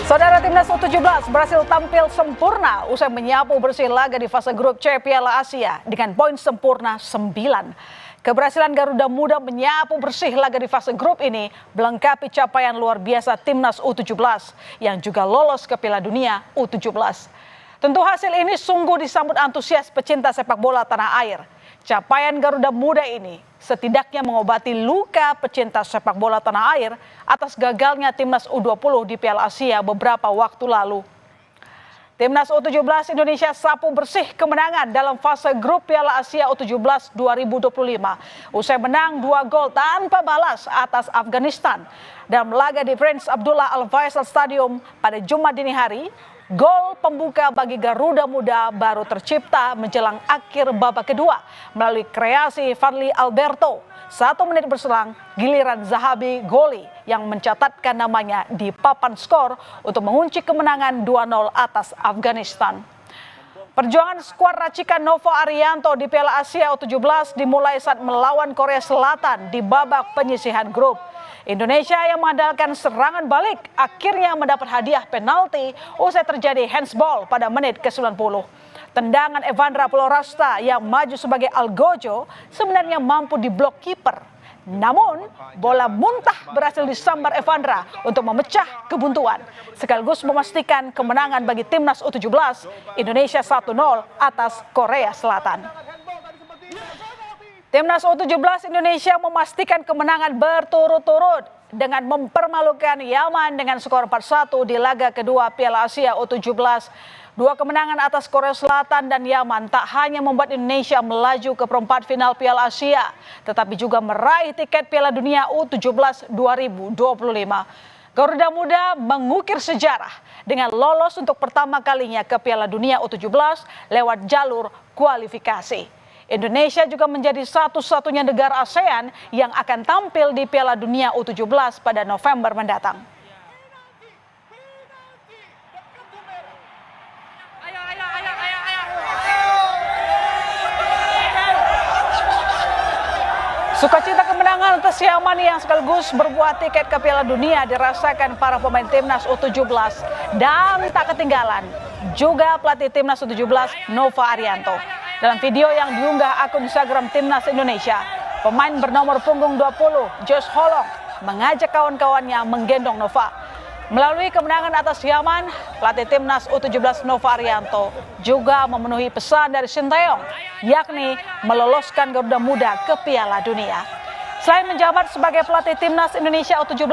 Saudara, Timnas U17 berhasil tampil sempurna usai menyapu bersih laga di fase grup C Piala Asia dengan poin sempurna 9. Keberhasilan Garuda Muda menyapu bersih laga di fase grup ini melengkapi capaian luar biasa Timnas U17 yang juga lolos ke Piala Dunia U17. Tentu hasil ini sungguh disambut antusias pecinta sepak bola tanah air. Capaian Garuda Muda ini setidaknya mengobati luka pecinta sepak bola tanah air atas gagalnya Timnas U20 di Piala Asia beberapa waktu lalu. Timnas U17 Indonesia sapu bersih kemenangan dalam fase grup Piala Asia U17 2025. Usai menang 2 gol tanpa balas atas Afghanistan dalam laga di Prince Abdullah Al Faisal Stadium pada Jumat dini hari. Gol pembuka bagi Garuda Muda baru tercipta menjelang akhir babak kedua melalui kreasi Fadli Alberto. 1 menit berselang, giliran Zahabi Goli yang mencatatkan namanya di papan skor untuk mengunci kemenangan 2-0 atas Afghanistan. Perjuangan skuad racikan Nova Arianto di Piala Asia U17 dimulai saat melawan Korea Selatan di babak penyisihan grup. Indonesia yang mengandalkan serangan balik akhirnya mendapat hadiah penalti usai terjadi handsball pada menit ke-90. Tendangan Evandra Florasta yang maju sebagai algojo sebenarnya mampu diblok kiper. Namun, bola muntah berhasil disambar Evandra untuk memecah kebuntuan, sekaligus memastikan kemenangan bagi Timnas U17 Indonesia 1-0 atas Korea Selatan. Timnas U17 Indonesia memastikan kemenangan berturut-turut dengan mempermalukan Yaman dengan skor 4-1 di laga kedua Piala Asia U17. 2 kemenangan atas Korea Selatan dan Yaman tak hanya membuat Indonesia melaju ke perempat final Piala Asia, tetapi juga meraih tiket Piala Dunia U17 2025. Garuda Muda mengukir sejarah dengan lolos untuk pertama kalinya ke Piala Dunia U17 lewat jalur kualifikasi. Indonesia juga menjadi satu-satunya negara ASEAN yang akan tampil di Piala Dunia U17 pada November mendatang. Sukacita kemenangan atas Yaman yang sekaligus berbuah tiket ke Piala Dunia dirasakan para pemain Timnas U17 dan tak ketinggalan juga pelatih Timnas U17 Nova Arianto. Dalam video yang diunggah akun Instagram Timnas Indonesia, pemain bernomor punggung 20, Josh Holong, mengajak kawan-kawannya menggendong Nova. Melalui kemenangan atas Yaman, pelatih Timnas U17 Nova Arianto juga memenuhi pesan dari Sinteyong, yakni meloloskan Garuda Muda ke Piala Dunia. Selain menjabat sebagai pelatih Timnas Indonesia U17,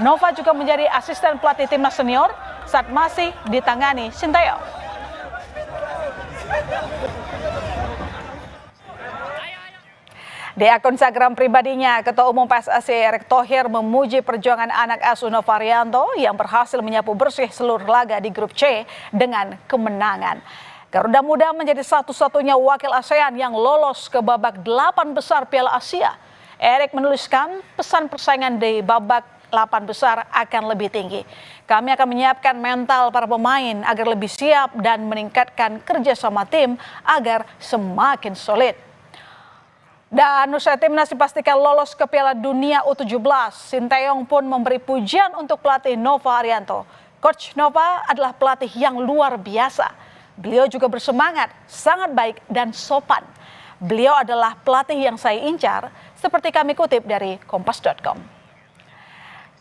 Nova juga menjadi asisten pelatih Timnas Senior saat masih ditangani Sinteyong. Di akun Instagram pribadinya, Ketua Umum PSSI Erick Thohir memuji perjuangan anak asuh Nova Arianto yang berhasil menyapu bersih seluruh laga di grup C dengan kemenangan. Garuda Muda menjadi satu-satunya wakil ASEAN yang lolos ke babak 8 besar Piala Asia. Erick menuliskan pesan persaingan di babak 8 besar akan lebih tinggi. Kami akan menyiapkan mental para pemain agar lebih siap dan meningkatkan kerjasama tim agar semakin solid. Dan usai Timnas dipastikan lolos ke Piala Dunia U17, Sinteyong pun memberi pujian untuk pelatih Nova Arianto. Coach Nova adalah pelatih yang luar biasa. Beliau juga bersemangat, sangat baik dan sopan. Beliau adalah pelatih yang saya incar, seperti kami kutip dari kompas.com.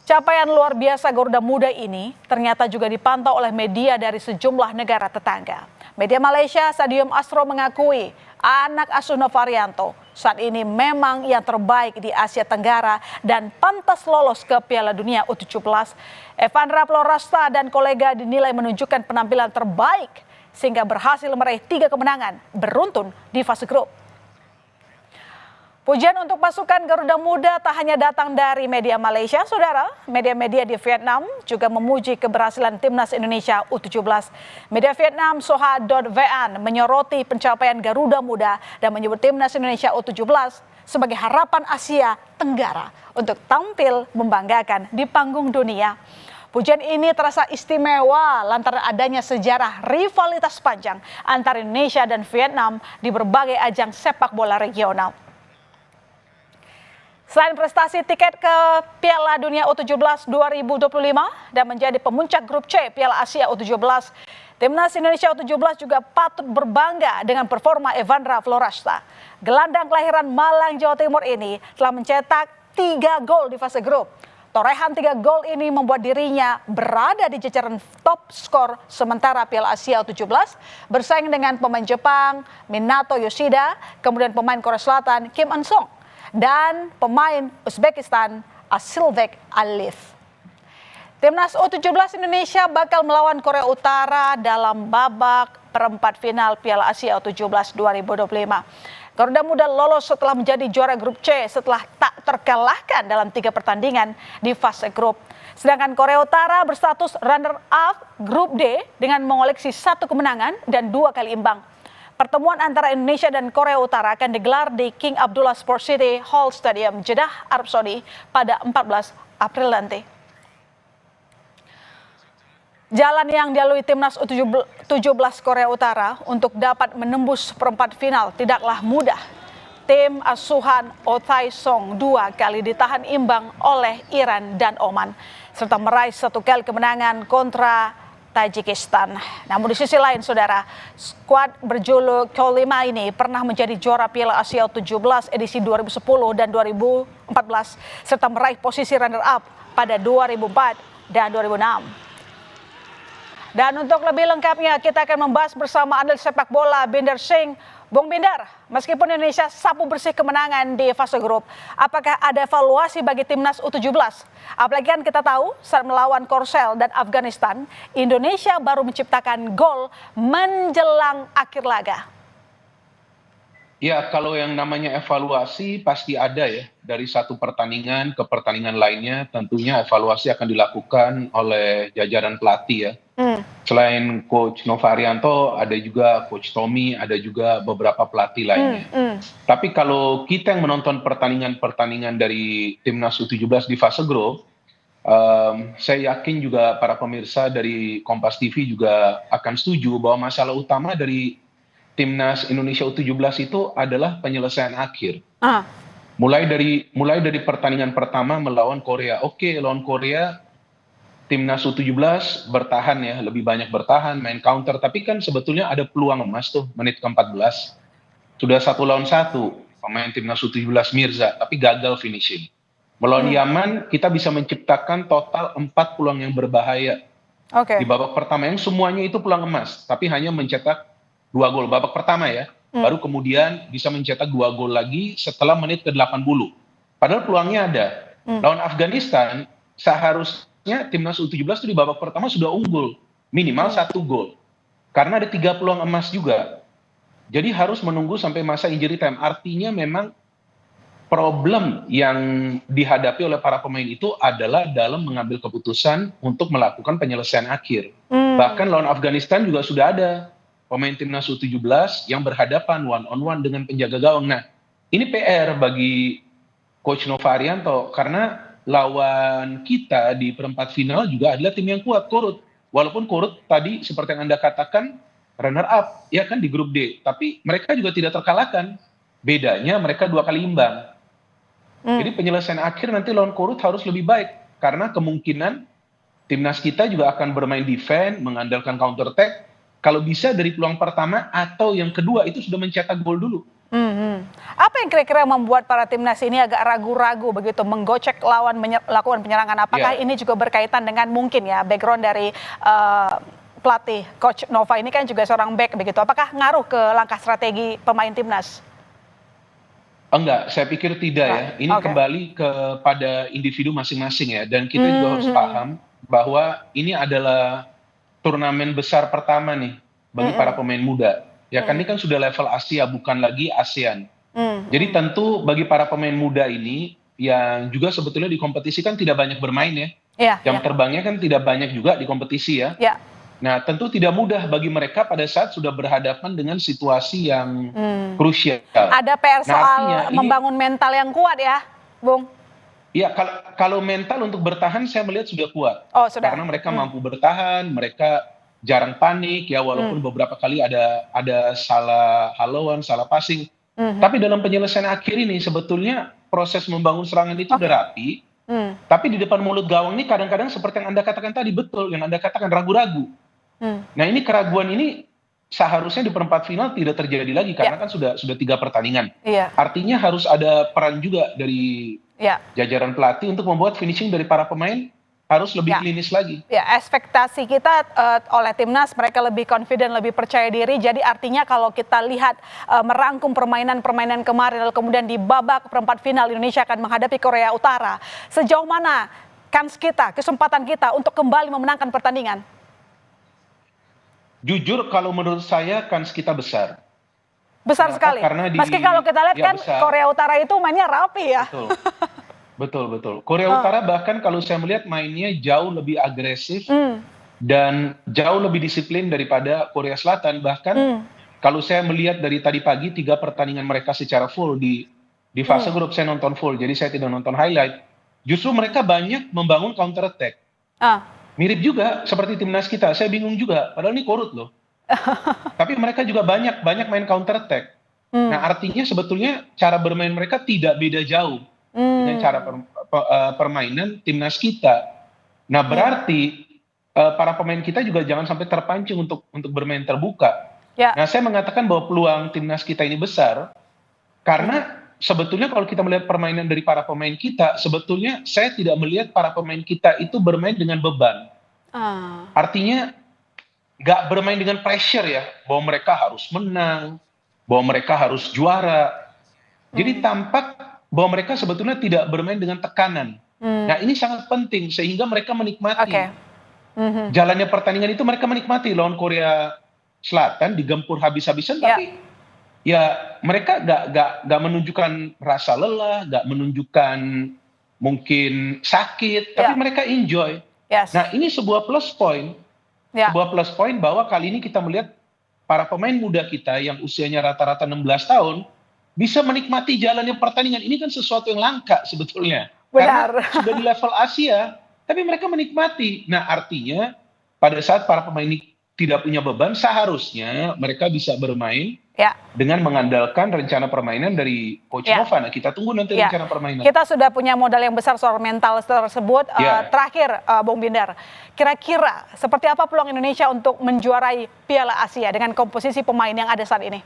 Capaian luar biasa Garuda Muda ini ternyata juga dipantau oleh media dari sejumlah negara tetangga. Media Malaysia Stadium Astro mengakui anak asuh Nova Arianto saat ini memang yang terbaik di Asia Tenggara dan pantas lolos ke Piala Dunia U17. Evandra Florasta dan kolega dinilai menunjukkan penampilan terbaik sehingga berhasil meraih 3 kemenangan beruntun di fase grup. Pujian untuk pasukan Garuda Muda tak hanya datang dari media Malaysia, saudara. Media-media di Vietnam juga memuji keberhasilan Timnas Indonesia U17. Media Vietnam Soha.van menyoroti pencapaian Garuda Muda dan menyebut Timnas Indonesia U17 sebagai harapan Asia Tenggara untuk tampil membanggakan di panggung dunia. Pujian ini terasa istimewa lantaran adanya sejarah rivalitas panjang antara Indonesia dan Vietnam di berbagai ajang sepak bola regional. Selain prestasi tiket ke Piala Dunia U17 2025 dan menjadi pemuncak grup C Piala Asia U17, Timnas Indonesia U17 juga patut berbangga dengan performa Evandra Florasta. Gelandang kelahiran Malang, Jawa Timur ini telah mencetak 3 gol di fase grup. Torehan 3 gol ini membuat dirinya berada di jajaran top skor sementara Piala Asia U17 bersaing dengan pemain Jepang Minato Yoshida, kemudian pemain Korea Selatan Kim An-sung, dan pemain Uzbekistan Asilbek Aliyev. Timnas U17 Indonesia bakal melawan Korea Utara dalam babak perempat final Piala Asia U17 2025. Garuda Muda lolos setelah menjadi juara grup C setelah tak terkalahkan dalam 3 pertandingan di fase grup. Sedangkan Korea Utara berstatus runner-up grup D dengan mengoleksi 1 kemenangan dan 2 kali imbang. Pertemuan antara Indonesia dan Korea Utara akan digelar di King Abdullah Sports City Hall Stadium, Jeddah, Arab Saudi pada 14 April nanti. Jalan yang dilalui Timnas U17 Korea Utara untuk dapat menembus perempat final tidaklah mudah. Tim asuhan Oh Tae-sung 2 kali ditahan imbang oleh Iran dan Oman, serta meraih 1 kali kemenangan kontra Tajikistan. Namun di sisi lain, saudara, skuad berjuluk Kolima ini pernah menjadi juara Piala Asia U17 edisi 2010 dan 2014, serta meraih posisi runner-up pada 2004 dan 2006. Dan untuk lebih lengkapnya kita akan membahas bersama analis sepak bola Binder Singh. Bung Binder, meskipun Indonesia sapu bersih kemenangan di fase grup, apakah ada evaluasi bagi timnas U17? Apalagi kan kita tahu saat melawan Korsel dan Afghanistan, Indonesia baru menciptakan gol menjelang akhir laga. Ya, kalau yang namanya evaluasi pasti ada ya. Dari satu pertandingan ke pertandingan lainnya tentunya evaluasi akan dilakukan oleh jajaran pelatih ya. Selain Coach Novarianto, ada juga Coach Tommy, ada juga beberapa pelatih lainnya. Tapi kalau kita yang menonton pertandingan-pertandingan dari Timnas U17 di fase grup, saya yakin juga para pemirsa dari Kompas TV juga akan setuju bahwa masalah utama dari Timnas Indonesia U17 itu adalah penyelesaian akhir. Mulai dari pertandingan pertama melawan Korea. Oke, lawan Korea Timnas U17 bertahan ya, lebih banyak bertahan, main counter. Tapi kan sebetulnya ada peluang emas tuh menit ke-14. Sudah 1 lawan 1 pemain Timnas U17 Mirza, tapi gagal finishing. Melawan Yaman kita bisa menciptakan total 4 peluang yang berbahaya. Di babak pertama yang semuanya itu peluang emas, tapi hanya mencetak 2 gol babak pertama ya. Baru kemudian bisa mencetak 2 gol lagi setelah menit ke-80. Padahal peluangnya ada. Lawan Afghanistan seharusnya Timnas U17 itu di babak pertama sudah unggul. Minimal 1 gol. Karena ada 3 peluang emas juga. Jadi harus menunggu sampai masa injury time. Artinya memang problem yang dihadapi oleh para pemain itu adalah dalam mengambil keputusan untuk melakukan penyelesaian akhir. Bahkan lawan Afghanistan juga sudah ada pemain Timnas U17 yang berhadapan one-on-one dengan penjaga gawang. Nah, ini PR bagi Coach Novarianto karena lawan kita di perempat final juga adalah tim yang kuat, Korut. Walaupun Korut tadi seperti yang Anda katakan runner up ya kan di grup D, tapi mereka juga tidak terkalahkan. Bedanya mereka 2 kali imbang. Jadi penyelesaian akhir nanti lawan Korut harus lebih baik karena kemungkinan timnas kita juga akan bermain defense, mengandalkan counter attack. Kalau bisa dari peluang pertama atau yang kedua itu sudah mencetak gol dulu. Apa yang kira-kira membuat para timnas ini agak ragu-ragu begitu menggocek lawan melakukan penyerangan? Apakah ini juga berkaitan dengan mungkin ya background dari pelatih Coach Nova ini kan juga seorang back begitu? Apakah ngaruh ke langkah strategi pemain timnas? Enggak, saya pikir tidak ya. Ini kembali kepada individu masing-masing ya. Dan kita juga harus paham bahwa ini adalah turnamen besar pertama nih bagi para pemain muda. Ya kan ini kan sudah level Asia bukan lagi ASEAN. Jadi tentu bagi para pemain muda ini yang juga sebetulnya di kompetisi kan tidak banyak bermain ya. Jam terbangnya kan tidak banyak juga di kompetisi ya. Nah tentu tidak mudah bagi mereka pada saat sudah berhadapan dengan situasi yang krusial. Ada PR soal membangun mental yang kuat ya, Bung? Ya, kalau mental untuk bertahan saya melihat sudah kuat. Sudah. Karena mereka mampu bertahan, mereka jarang panik ya walaupun beberapa kali ada salah halauan, salah passing. Tapi dalam penyelesaian akhir ini sebetulnya proses membangun serangan itu udah rapi, tapi di depan mulut gawang ini kadang-kadang seperti yang Anda katakan tadi, betul, yang Anda katakan ragu-ragu. Nah ini keraguan ini seharusnya di perempat final tidak terjadi lagi karena kan sudah 3 pertandingan. Artinya harus ada peran juga dari jajaran pelatih untuk membuat finishing dari para pemain harus lebih klinis lagi. Ya, ekspektasi kita oleh timnas mereka lebih confident, lebih percaya diri. Jadi artinya kalau kita lihat merangkum permainan-permainan kemarin lalu kemudian di babak perempat final Indonesia akan menghadapi Korea Utara. Sejauh mana kans kita, kesempatan kita untuk kembali memenangkan pertandingan? Jujur kalau menurut saya kans kita besar. Besar sekali. Meski kalau kita lihat kan besar. Korea Utara itu mainnya rapi ya. Betul. Korea Utara bahkan kalau saya melihat mainnya jauh lebih agresif dan jauh lebih disiplin daripada Korea Selatan. Bahkan kalau saya melihat dari tadi pagi 3 pertandingan mereka secara full di fase grup saya nonton full. Jadi saya tidak nonton highlight. Justru mereka banyak membangun counter attack. Mirip juga seperti timnas kita. Saya bingung juga. Padahal ini korut loh. Tapi mereka juga banyak main counter attack. Nah artinya sebetulnya cara bermain mereka tidak beda jauh dengan cara permainan timnas kita. Nah berarti para pemain kita juga jangan sampai terpancing untuk bermain terbuka. Nah saya mengatakan bahwa peluang timnas kita ini besar karena sebetulnya kalau kita melihat permainan dari para pemain kita, sebetulnya saya tidak melihat para pemain kita itu bermain dengan beban. Artinya nggak bermain dengan pressure ya, bahwa mereka harus menang, bahwa mereka harus juara. Jadi tampak bahwa mereka sebetulnya tidak bermain dengan tekanan. Nah ini sangat penting sehingga mereka menikmati. Jalannya pertandingan itu mereka menikmati lawan Korea Selatan digempur habis-habisan, tapi ya mereka nggak menunjukkan rasa lelah, nggak menunjukkan mungkin sakit, tapi mereka enjoy. Nah ini sebuah plus point. Sebuah plus point bahwa kali ini kita melihat para pemain muda kita yang usianya rata-rata 16 tahun bisa menikmati jalannya pertandingan. Ini kan sesuatu yang langka sebetulnya. Benar. Karena sudah di level Asia, tapi mereka menikmati. Nah artinya pada saat para pemain ini tidak punya beban, seharusnya mereka bisa bermain dengan mengandalkan rencana permainan dari Coach Nova. Nah, kita tunggu nanti rencana permainan. Kita sudah punya modal yang besar soal mental tersebut. Terakhir, Bung Binder, kira-kira seperti apa peluang Indonesia untuk menjuarai Piala Asia dengan komposisi pemain yang ada saat ini?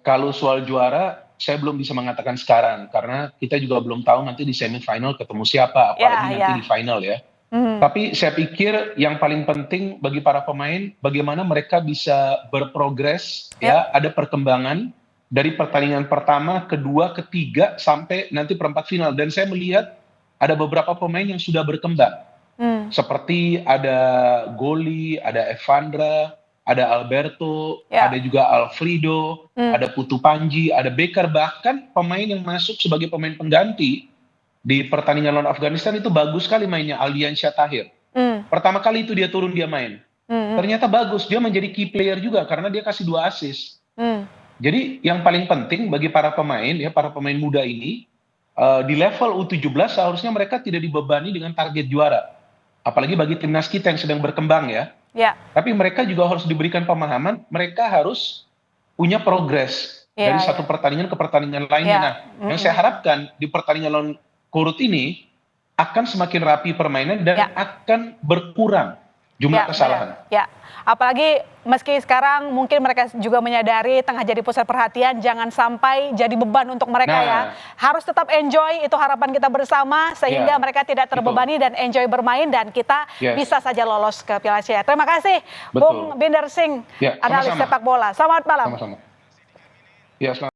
Kalau soal juara, saya belum bisa mengatakan sekarang karena kita juga belum tahu nanti di semifinal ketemu siapa, apalagi nanti di final ya. Tapi saya pikir yang paling penting bagi para pemain bagaimana mereka bisa berprogres ada perkembangan dari pertandingan pertama, kedua, ketiga sampai nanti perempat final. Dan saya melihat ada beberapa pemain yang sudah berkembang. Seperti ada Goli, ada Evandra, ada Alberto, ada juga Alfredo, ada Putu Panji, ada Becker, bahkan pemain yang masuk sebagai pemain pengganti di pertandingan lawan Afghanistan itu bagus sekali mainnya, Aldian Syatahir. Pertama kali itu dia turun, dia main. Ternyata bagus, dia menjadi key player juga karena dia kasih 2 assist. Jadi yang paling penting bagi para pemain para pemain muda ini di level U17 seharusnya mereka tidak dibebani dengan target juara. Apalagi bagi timnas kita yang sedang berkembang ya. Tapi mereka juga harus diberikan pemahaman, mereka harus punya progres dari satu pertandingan ke pertandingan lainnya. Nah, yang saya harapkan di pertandingan lawan Korut ini akan semakin rapi permainan dan akan berkurang jumlah kesalahan. Apalagi meski sekarang mungkin mereka juga menyadari tengah jadi pusat perhatian, jangan sampai jadi beban untuk mereka Harus tetap enjoy, itu harapan kita bersama sehingga mereka tidak terbebani dan enjoy bermain dan kita bisa saja lolos ke Piala Asia. Terima kasih Bung Binder Singh, analis sepak bola. Selamat malam. Sama-sama.